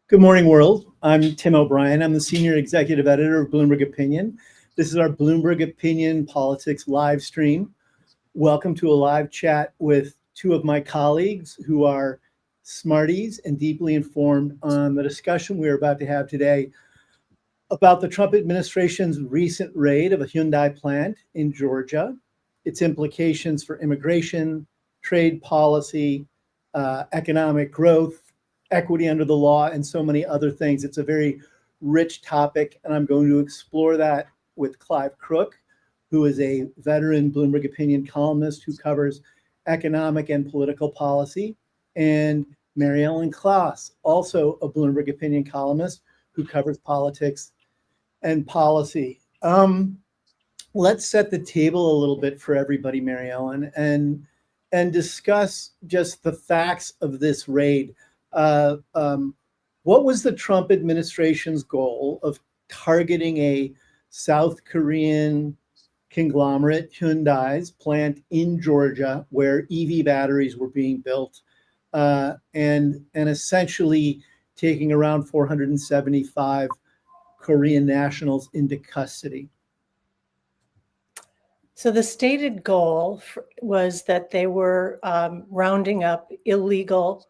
Good morning, world. I'm Tim O'Brien. I'm the senior executive editor of Bloomberg Opinion. This is our Bloomberg Opinion Politics live stream. Welcome to a live chat with two of my colleagues who are smarties and deeply informed on the discussion we're about to have today about the Trump administration's recent raid of a Hyundai plant in Georgia, its implications for immigration, trade policy, economic growth, equity under the law, and so many other things. It's a very rich topic, and I'm going to explore that with Clive Crook, who is a veteran Bloomberg Opinion columnist who covers economic and political policy, and Mary Ellen Klaas, also a Bloomberg Opinion columnist who covers politics and policy. Let's set the table a little bit for everybody, Mary Ellen, and discuss just the facts of this raid. What was the Trump administration's goal of targeting a South Korean conglomerate, Hyundai's plant in Georgia, where EV batteries were being built, and essentially taking around 475 Korean nationals into custody? So the stated goal was that they were rounding up illegal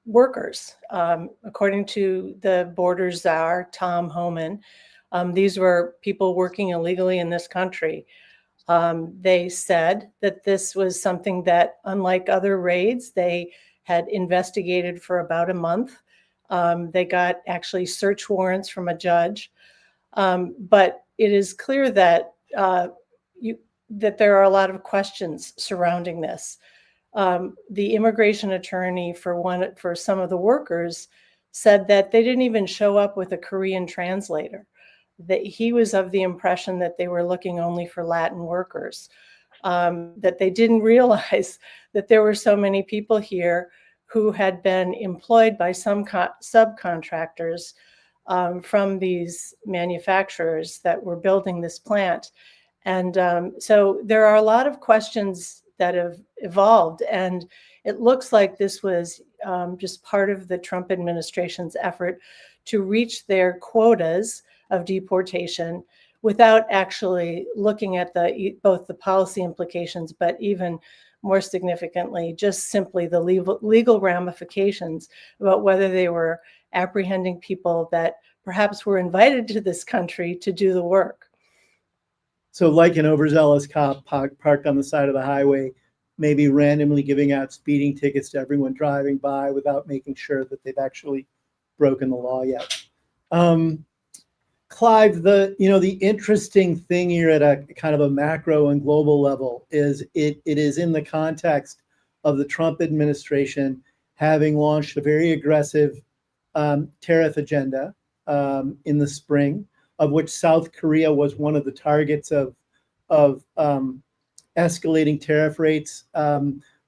workers. According to the border czar, Tom Homan, these were people working illegally in this country. They said that this was something that, unlike other raids, they had investigated for about a month. They got actually search warrants from a judge. But it is clear that that there are a lot of questions surrounding this. The immigration attorney for some of the workers said that they didn't even show up with a Korean translator, that he was of the impression that they were looking only for Latin workers, that they didn't realize that there were so many people here who had been employed by some subcontractors from these manufacturers that were building this plant. And so there are a lot of questions that have evolved, and it looks like this was just part of the Trump administration's effort to reach their quotas of deportation without actually looking at both the policy implications, but even more significantly, just simply the legal ramifications about whether they were apprehending people that perhaps were invited to this country to do the work. So like an overzealous cop parked on the side of the highway, maybe randomly giving out speeding tickets to everyone driving by without making sure that they've actually broken the law yet. Clive, the interesting thing here at a kind of a macro and global level is it is in the context of the Trump administration having launched a very aggressive tariff agenda in the spring, of which South Korea was one of the targets of escalating tariff rates.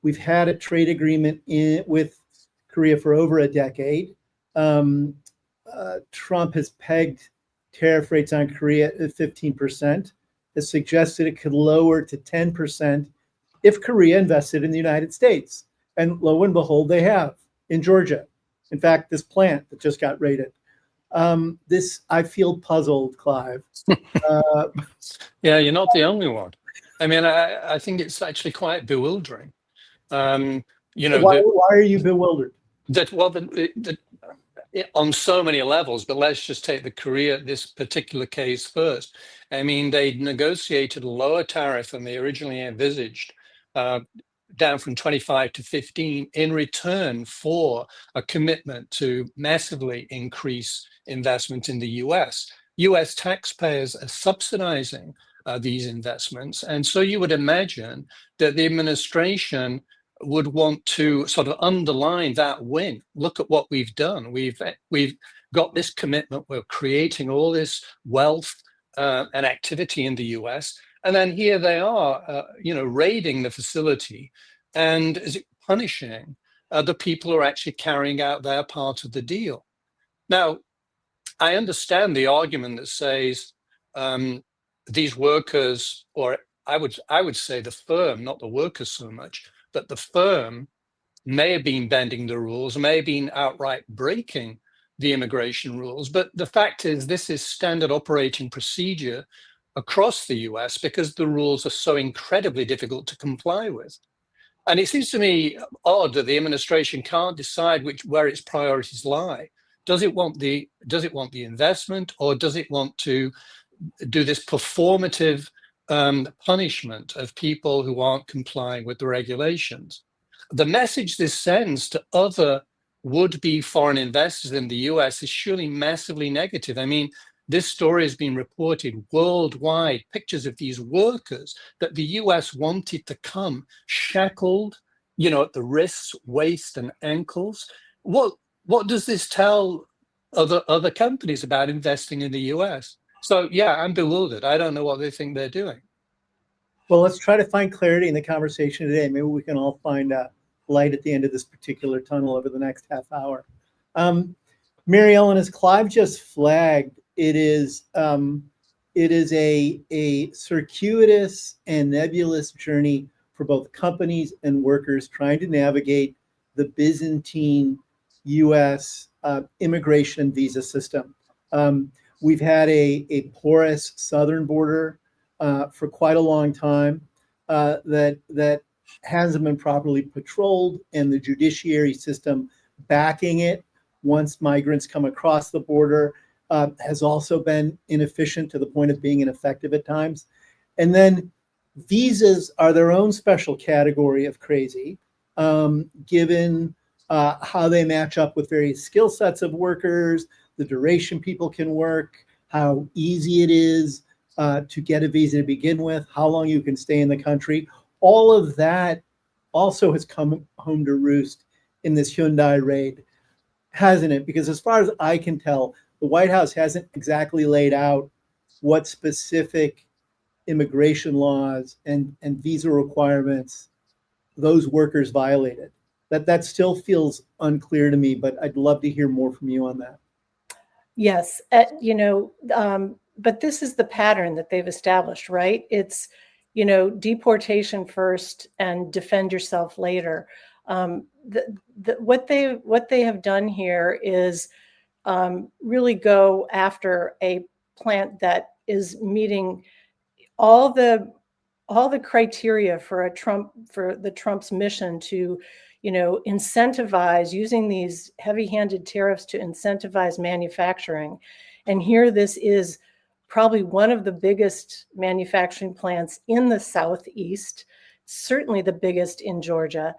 We've had a trade agreement with Korea for over a decade. Trump has pegged tariff rates on Korea at 15%, has suggested it could lower to 10% if Korea invested in the United States. And lo and behold, they have in Georgia. In fact, this plant that just got raided. I feel puzzled, Clive. Yeah, you're not the only one. I mean, I think it's actually quite bewildering. Why are you bewildered? On so many levels, but let's just take this particular case first. I mean, they negotiated a lower tariff than they originally envisaged, down from 25 to 15 in return for a commitment to massively increase investment in the US. US taxpayers are subsidizing these investments. And so you would imagine that the administration would want to sort of underline that win. Look at what we've done. We've got this commitment. We're creating all this wealth and activity in the US. And then here they are, raiding the facility and punishing the people who are actually carrying out their part of the deal. Now, I understand the argument that says these workers, or I would say the firm, not the workers so much, but the firm may have been bending the rules, may have been outright breaking the immigration rules. But the fact is, this is standard operating procedure across the US because the rules are so incredibly difficult to comply with. And it seems to me odd that the administration can't decide where its priorities lie. Does it want the investment, or does it want to do this performative punishment of people who aren't complying with the regulations? The message this sends to other would-be foreign investors in the US is surely massively negative. I mean, this story has been reported worldwide, pictures of these workers that the US wanted to come shackled, at the wrists, waist, and ankles. What does this tell other companies about investing in the US? So yeah, I'm bewildered. I don't know what they think they're doing. Well, let's try to find clarity in the conversation today. Maybe we can all find light at the end of this particular tunnel over the next half hour. Mary Ellen, as Clive just flagged, it is a circuitous and nebulous journey for both companies and workers trying to navigate the Byzantine U.S. Immigration and visa system. We've had a porous southern border for quite a long time that hasn't been properly patrolled, and the judiciary system backing it once migrants come across the border has also been inefficient to the point of being ineffective at times. And then visas are their own special category of crazy, given how they match up with various skill sets of workers, the duration people can work, how easy it is to get a visa to begin with, how long you can stay in the country. All of that also has come home to roost in this Hyundai raid, hasn't it? Because as far as I can tell, the White House hasn't exactly laid out what specific immigration laws and visa requirements those workers violated. That still feels unclear to me, but I'd love to hear more from you on that. Yes, but this is the pattern that they've established, right? It's, deportation first and defend yourself later. What they have done here is really go after a plant that is meeting all the criteria for the Trump's mission to, incentivize, using these heavy-handed tariffs to incentivize manufacturing. And here this is probably one of the biggest manufacturing plants in the Southeast, certainly the biggest in Georgia.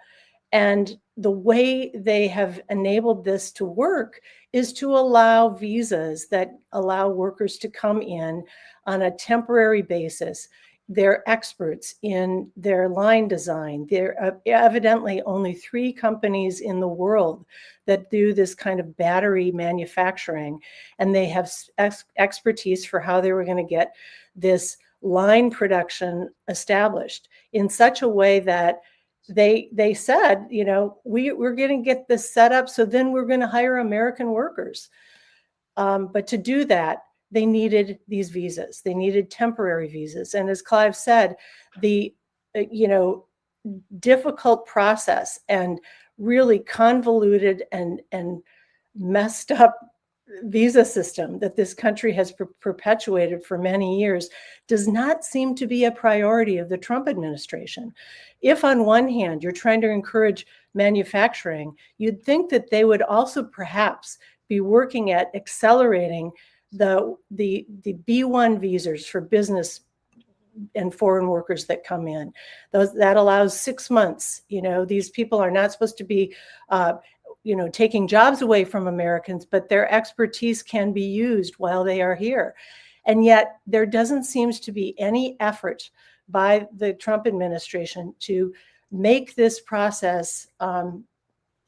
And the way they have enabled this to work is to allow visas that allow workers to come in on a temporary basis. They're experts in their line design. There are evidently only 3 companies in the world that do this kind of battery manufacturing, and they have expertise for how they were going to get this line production established in such a way that they said, we're going to get this set up, so then we're going to hire American workers. But to do that, they needed these visas. They needed temporary visas. And as Clive said, the difficult process and really convoluted and messed up visa system that this country has perpetuated for many years does not seem to be a priority of the Trump administration. If on one hand you're trying to encourage manufacturing, you'd think that they would also perhaps be working at accelerating the B1 visas for business and foreign workers that come in. That allows 6 months. These people are not supposed to be taking jobs away from Americans, but their expertise can be used while they are here. And yet there doesn't seem to be any effort by the Trump administration to make this process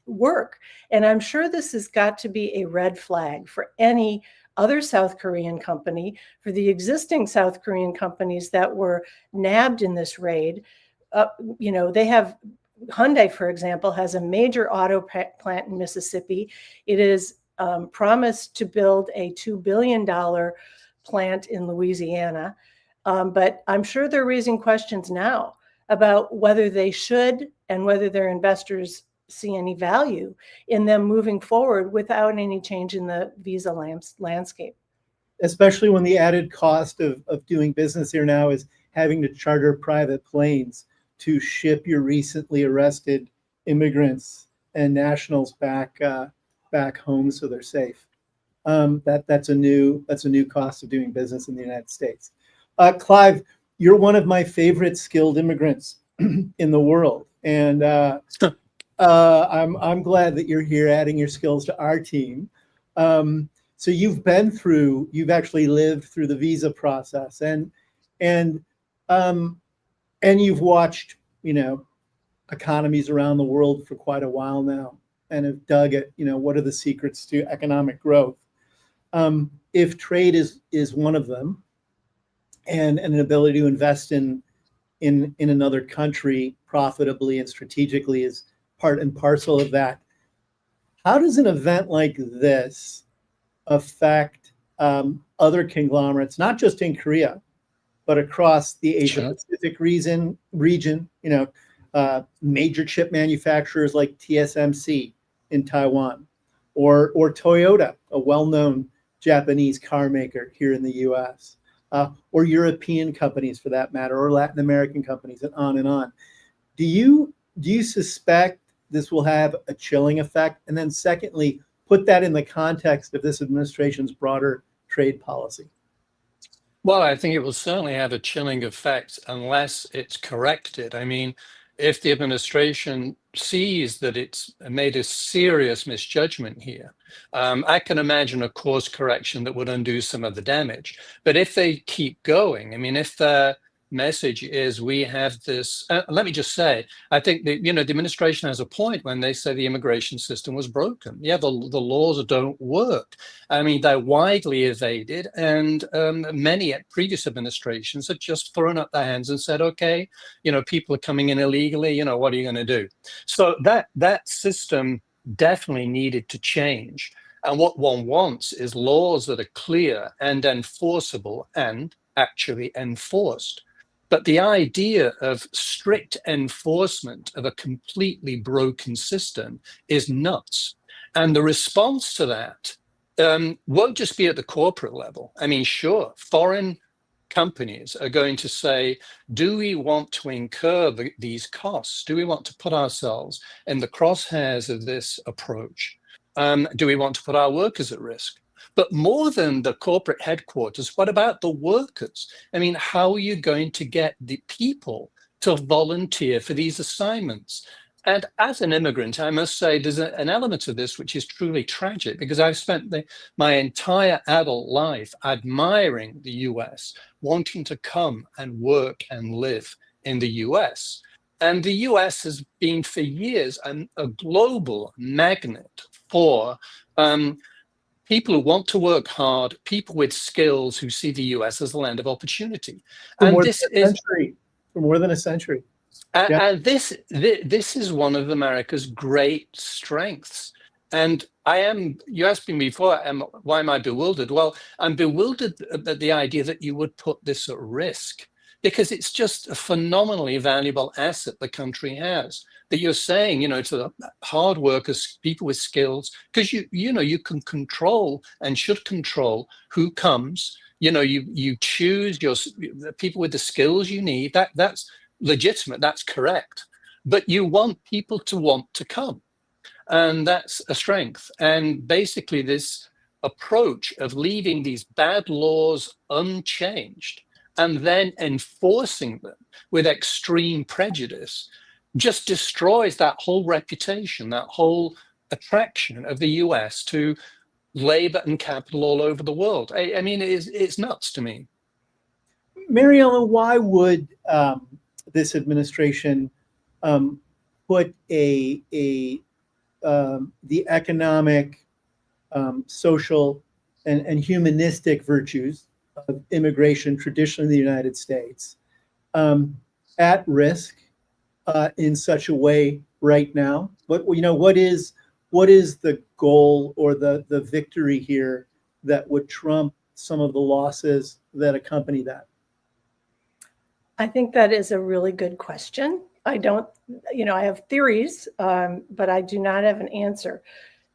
work. And I'm sure this has got to be a red flag for any other South Korean company, for the existing South Korean companies that were nabbed in this raid. They have Hyundai, for example, has a major auto plant in Mississippi. It is promised to build a $2 billion plant in Louisiana. But I'm sure they're raising questions now about whether they should and whether their investors see any value in them moving forward without any change in the visa landscape. Especially when the added cost of doing business here now is having to charter private planes to ship your recently arrested immigrants and nationals back home so they're safe. That's a new cost of doing business in the United States. Clive, you're one of my favorite skilled immigrants in the world, and I'm glad that you're here adding your skills to our team. So you've actually lived through the visa process, and you've watched, economies around the world for quite a while now, and have dug at, what are the secrets to economic growth. If trade is one of them, and an ability to invest in another country profitably and strategically is part and parcel of that, how does an event like this affect other conglomerates, not just in Korea, but across the Asia Pacific region? Major chip manufacturers like TSMC in Taiwan, or Toyota, a well-known Japanese car maker here in the U.S., or European companies for that matter, or Latin American companies, and on and on. Do you suspect this will have a chilling effect? And then secondly, put that in the context of this administration's broader trade policy. Well, I think it will certainly have a chilling effect unless it's corrected. I mean, if the administration sees that it's made a serious misjudgment here, I can imagine a course correction that would undo some of the damage. But if they keep going, I mean, if the message is we have this, let me just say, I think the administration has a point when they say the immigration system was broken. Yeah, the laws don't work. I mean, they're widely evaded, and many at previous administrations have just thrown up their hands and said, okay, people are coming in illegally, what are you going to do? So that system definitely needed to change. And what one wants is laws that are clear and enforceable and actually enforced. But the idea of strict enforcement of a completely broken system is nuts. And the response to that won't just be at the corporate level. I mean, sure, foreign companies are going to say, do we want to incur these costs? Do we want to put ourselves in the crosshairs of this approach? Do we want to put our workers at risk? But more than the corporate headquarters, what about the workers? I mean, how are you going to get the people to volunteer for these assignments? And as an immigrant, I must say there's an element of this which is truly tragic, because I've spent my entire adult life admiring the US, wanting to come and work and live in the US. And the US has been for years a global magnet for people who want to work hard, people with skills who see the US as a land of opportunity. For more than a century. And this is one of America's great strengths. And you asked me before, why am I bewildered? Well, I'm bewildered at the idea that you would put this at risk, because it's just a phenomenally valuable asset the country has. That you're saying, to the hard workers, people with skills, because you can control and should control who comes. You choose the people with the skills you need. That's legitimate, that's correct. But you want people to want to come. And that's a strength. And basically this approach of leaving these bad laws unchanged and then enforcing them with extreme prejudice just destroys that whole reputation, that whole attraction of the US to labor and capital all over the world. I mean, it's nuts to me. Mary Ellen, why would this administration put the economic, social, and humanistic virtues of immigration traditionally in the United States at risk in such a way right now? What is the goal or the victory here that would trump some of the losses that accompany that? I think that is a really good question. I don't, I have theories, but I do not have an answer.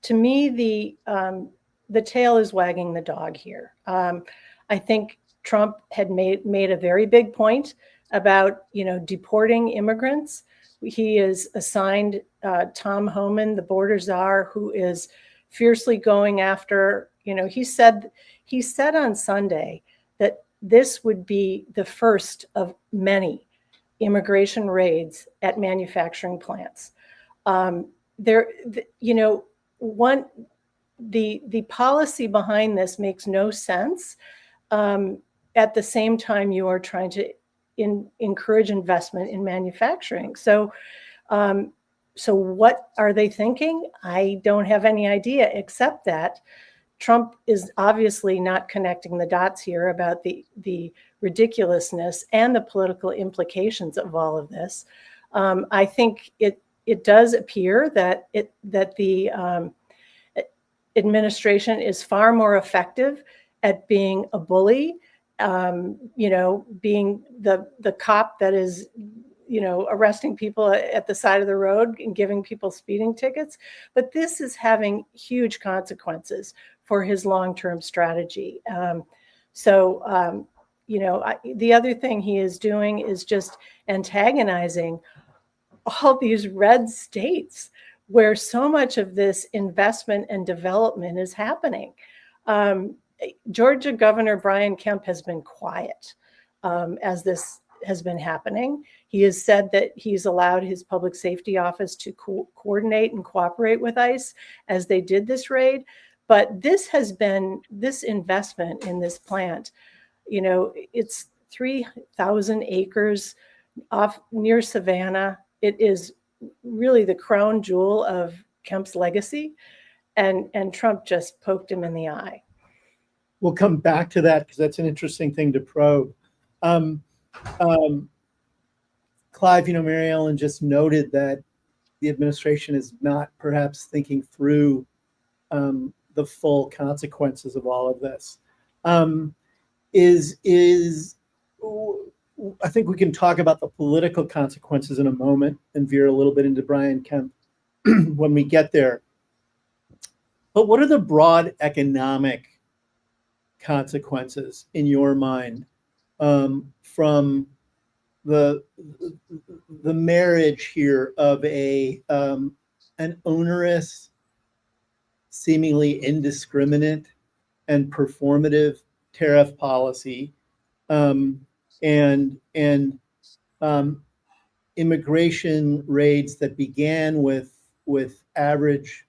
To me, the tail is wagging the dog here. I think Trump had made a very big point about deporting immigrants. He has assigned Tom Homan, the border czar, who is fiercely going after. He said on Sunday that this would be the first of many immigration raids at manufacturing plants. The policy behind this makes no sense. At the same time, you are trying to encourage investment in manufacturing. So what are they thinking? I don't have any idea, except that Trump is obviously not connecting the dots here about the ridiculousness and the political implications of all of this. I think it does appear that the administration is far more effective at being a bully, being the cop that is arresting people at the side of the road and giving people speeding tickets. But this is having huge consequences for his long-term strategy. The other thing he is doing is just antagonizing all these red states where so much of this investment and development is happening. Georgia Governor Brian Kemp has been quiet as this has been happening. He has said that he's allowed his public safety office to coordinate and cooperate with ICE as they did this raid. But this investment in this plant, it's 3,000 acres off near Savannah. It is really the crown jewel of Kemp's legacy. And Trump just poked him in the eye. We'll come back to that because that's an interesting thing to probe. Clive, Mary Ellen just noted that the administration is not perhaps thinking through the full consequences of all of this. I think we can talk about the political consequences in a moment and veer a little bit into Brian Kemp when we get there. But what are the broad economic consequences in your mind from the marriage here of an onerous, seemingly indiscriminate and performative tariff policy and immigration raids that began with average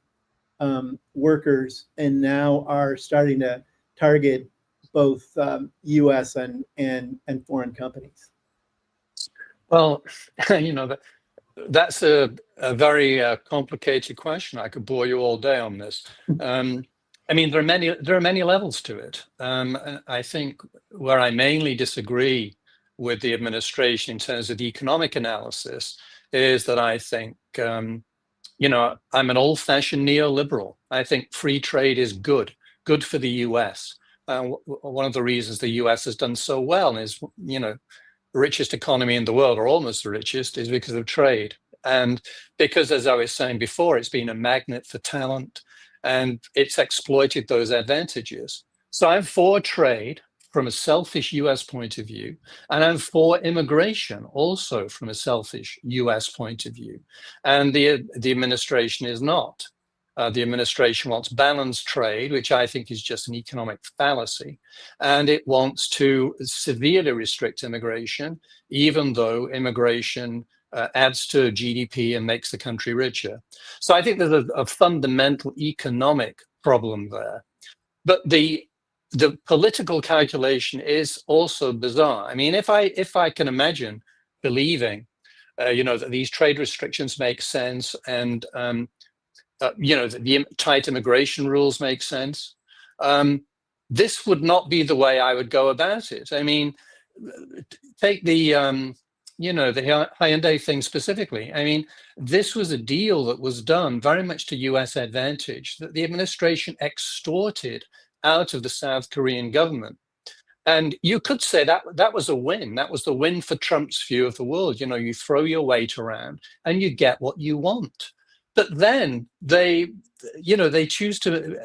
workers and now are starting to target both U.S. and foreign companies? Well, that's a very complicated question. I could bore you all day on this. There are many levels to it. I think where I mainly disagree with the administration in terms of the economic analysis is that I think, I'm an old-fashioned neoliberal. I think free trade is good for the U.S. One of the reasons the U.S. has done so well and is, the richest economy in the world, or almost the richest, is because of trade. And because, as I was saying before, it's been a magnet for talent and it's exploited those advantages. So I'm for trade from a selfish US point of view, and I'm for immigration also from a selfish US point of view. And the administration is not. The administration wants balanced trade, which I think is just an economic fallacy. And it wants to severely restrict immigration, even though immigration adds to GDP and makes the country richer. So I think there's a fundamental economic problem there. But the political calculation is also bizarre. I mean, if I can imagine believing, that these trade restrictions make sense and the tight immigration rules make sense, this would not be the way I would go about it. I mean, take the Hyundai thing specifically. I mean, this was a deal that was done very much to US advantage, that the administration extorted out of the South Korean government. And you could say that that was a win. That was the win for Trump's view of the world. You know, you throw your weight around and you get what you want. But then they choose to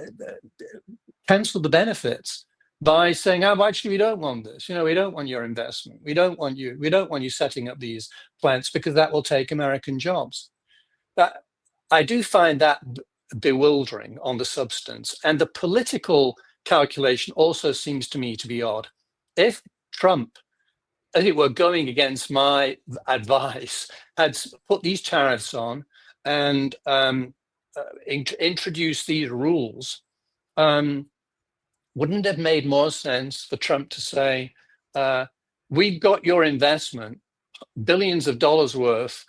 cancel the benefits by saying, "Oh, actually, we don't want this. You know, we don't want your investment. We don't want you setting up these plants because that will take American jobs." That I do find that bewildering on the substance, and the political calculation also seems to me to be odd. If Trump, as it were, going against my advice, had put these tariffs on and introduced these rules, wouldn't it have made more sense for Trump to say, we've got your investment, billions of dollars worth,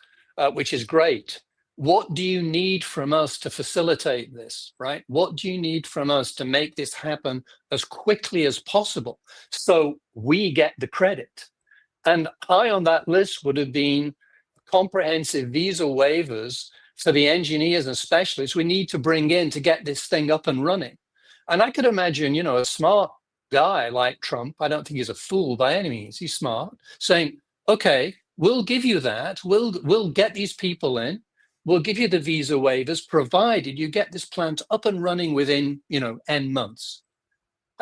which is great. What do you need from us to facilitate this, right? What do you need from us to make this happen as quickly as possible so we get the credit? And high on that list would have been comprehensive visa waivers for the engineers and specialists we need to bring in to get this thing up and running. And I could imagine, you know, a smart guy like Trump, I don't think he's a fool by any means, he's smart, saying, okay, we'll give you that. We'll get these people in. We'll give you the visa waivers, provided you get this plant up and running within, N months.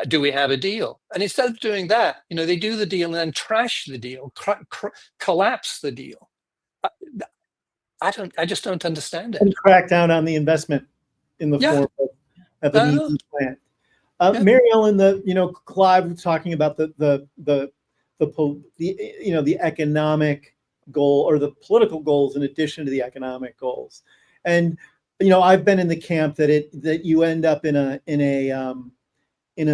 Do we have a deal? And instead of doing that, they do the deal and then trash the deal, collapse the deal. I just don't understand it. And crack down on the investment in the form of an EV plant. Mary Ellen, Clive was talking about the economic goal or the political goals in addition to the economic goals. And I've been in the camp that you end up in a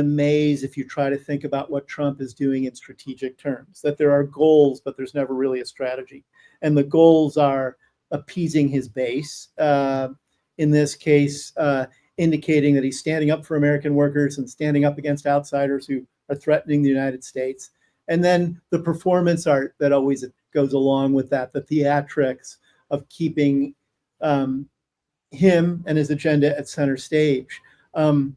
maze if you try to think about what Trump is doing in strategic terms, that there are goals, but there's never really a strategy. And the goals are appeasing his base, in this case, indicating that he's standing up for American workers and standing up against outsiders who are threatening the United States. And then the performance art that always goes along with that, the theatrics of keeping him and his agenda at center stage. All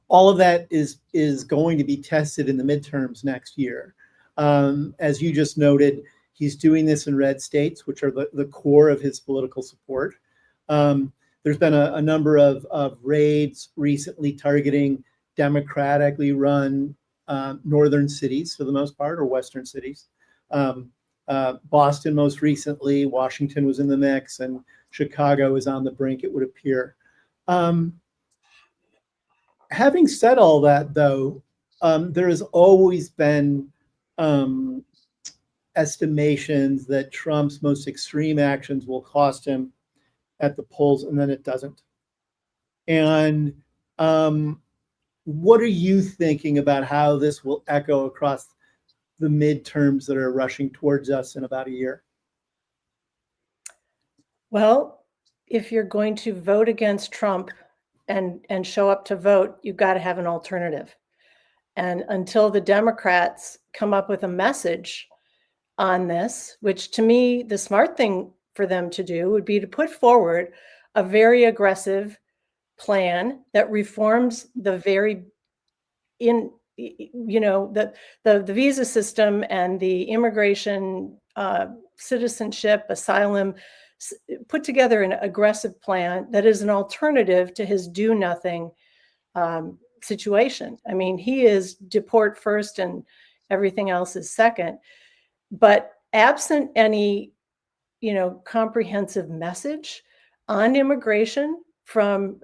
of that is going to be tested in the midterms next year. As you just noted, he's doing this in red states, which are the core of his political support. There's been a number of raids recently targeting democratically run northern cities for the most part, or western cities. Boston most recently, Washington was in the mix, and Chicago is on the brink, it would appear. Having said all that, though, there has always been estimations that Trump's most extreme actions will cost him at the polls, and then it doesn't. And what are you thinking about how this will echo across the midterms that are rushing towards us in about a year? Well, if you're going to vote against Trump and show up to vote, you've got to have an alternative. And until the Democrats come up with a message on this, which to me, the smart thing for them to do would be to put forward a very aggressive plan that reforms the the visa system and the immigration, citizenship, asylum, put together an aggressive plan that is an alternative to his do nothing situation. I mean, he is deport first and everything else is second. But absent any, comprehensive message on immigration from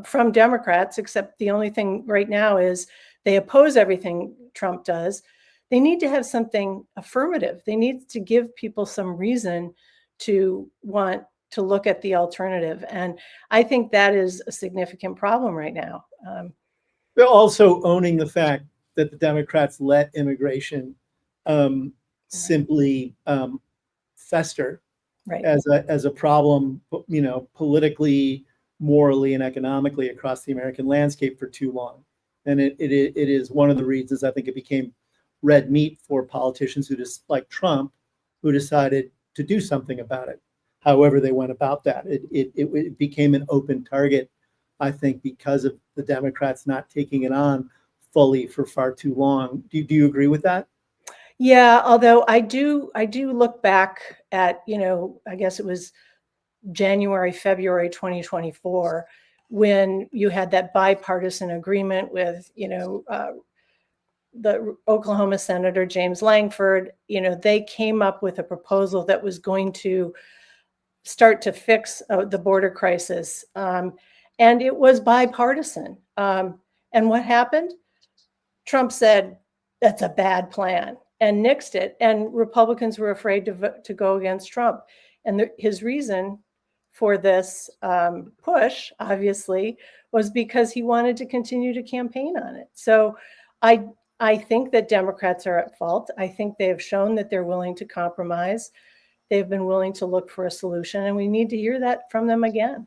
from Democrats, except the only thing right now is they oppose everything Trump does. They need to have something affirmative. They need to give people some reason to want to look at the alternative. And I think that is a significant problem right now. They're also owning the fact that the Democrats let immigration simply fester as a problem, politically, morally, and economically across the American landscape for too long. And it is one of the reasons I think it became red meat for politicians like Trump, who decided to do something about it. However they went about that, it became an open target I think, because of the Democrats not taking it on fully for far too long. Do you agree with that? Yeah, although I do look back at, I guess it was January, February 2024, when you had that bipartisan agreement with, the Oklahoma Senator James Langford. They came up with a proposal that was going to start to fix the border crisis. And it was bipartisan. And what happened? Trump said, that's a bad plan, and nixed it. And Republicans were afraid to go against Trump. And his reason for this push, obviously, was because he wanted to continue to campaign on it. So I think that Democrats are at fault. I think they have shown that they're willing to compromise. They've been willing to look for a solution, and we need to hear that from them again.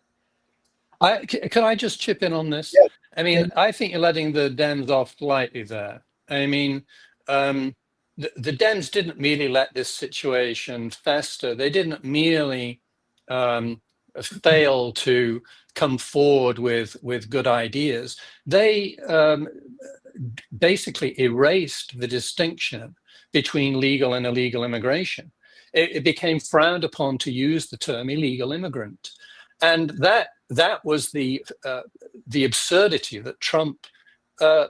Can I just chip in on this? Yes. I mean, I think you're letting the Dems off lightly there. I mean, the Dems didn't merely let this situation fester. They didn't merely fail to come forward with good ideas. They basically erased the distinction between legal and illegal immigration. It became frowned upon to use the term illegal immigrant. And that was the absurdity that Trump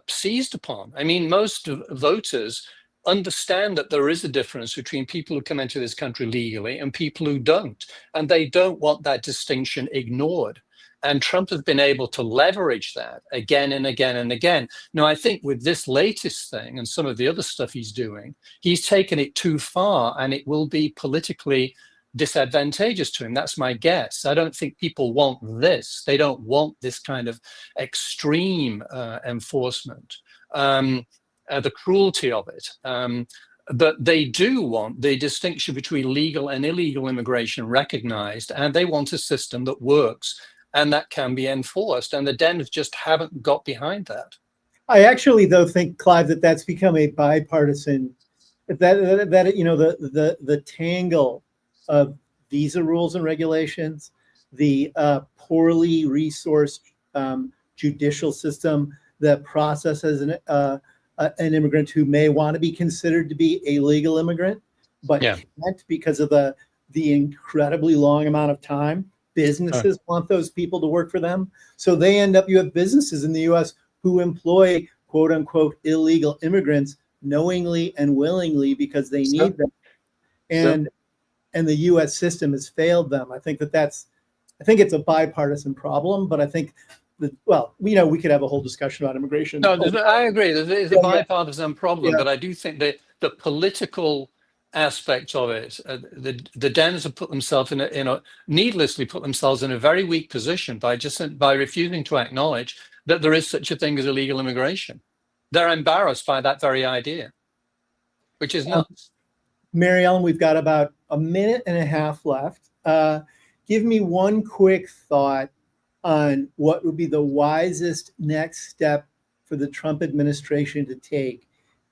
seized upon. I mean, most voters understand that there is a difference between people who come into this country legally and people who don't, and they don't want that distinction ignored. And Trump has been able to leverage that again and again and again. Now, I think with this latest thing and some of the other stuff he's doing, he's taken it too far, and it will be politically disadvantageous to him. That's my guess. I don't think people want this. They don't want this kind of extreme enforcement, the cruelty of it. But they do want the distinction between legal and illegal immigration recognized, and they want a system that works and that can be enforced. And the Dems just haven't got behind that. I actually, though, think, Clive, that's become a bipartisan, the tangle of visa rules and regulations, the poorly resourced judicial system that processes an immigrant who may want to be considered to be a legal immigrant, but can't because of the incredibly long amount of time. Businesses want those people to work for them. So you have businesses in the US who employ quote unquote illegal immigrants knowingly and willingly because they need them. And the US system has failed them. I think it's a bipartisan problem, but I think we could have a whole discussion about immigration. No, I agree. It's a bipartisan problem, but I do think that the political aspect of it, the Dems have put themselves needlessly put themselves in a very weak position by refusing to acknowledge that there is such a thing as illegal immigration. They're embarrassed by that very idea, which is nuts. Mary Ellen, we've got about a minute and a half left. Give me one quick thought on what would be the wisest next step for the Trump administration to take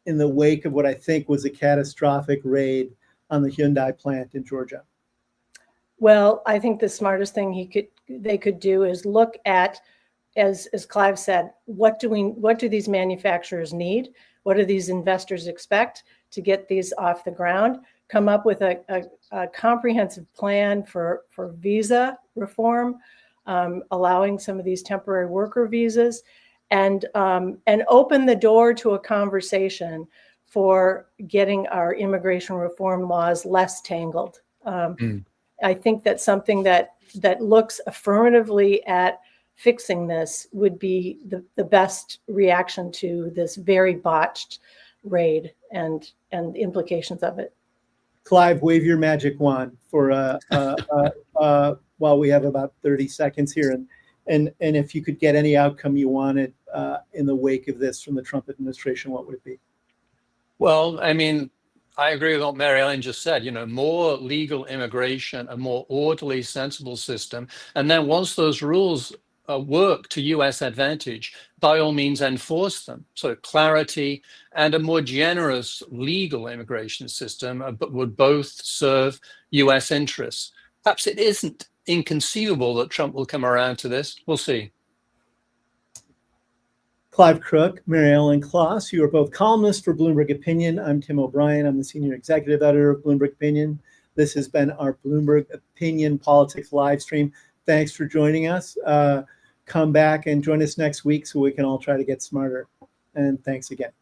in the wake of what I think was a catastrophic raid on the Hyundai plant in Georgia. Well, I think the smartest thing they could do is look at, as Clive said, what do these manufacturers need? What do these investors expect to get these off the ground? Come up with a comprehensive plan for visa reform, allowing some of these temporary worker visas, and open the door to a conversation for getting our immigration reform laws less tangled. I think that's something that looks affirmatively at fixing this would be the best reaction to this very botched raid and the implications of it. Clive, wave your magic wand for while we have about 30 seconds here, and if you could get any outcome you wanted in the wake of this from the Trump administration, what would it be? Well, I mean, I agree with what Mary Ellen just said. More legal immigration, a more orderly, sensible system, and then once those rules work to U.S. advantage, by all means enforce them. So clarity and a more generous legal immigration system but would both serve U.S. interests. Perhaps it isn't inconceivable that Trump will come around to this. We'll see. Clive Crook, Mary Ellen Kloss. You are both columnists for Bloomberg Opinion. I'm Tim O'Brien. I'm the senior executive editor of Bloomberg Opinion. This has been our Bloomberg Opinion Politics live stream. Thanks for joining us. Come back and join us next week so we can all try to get smarter. And thanks again.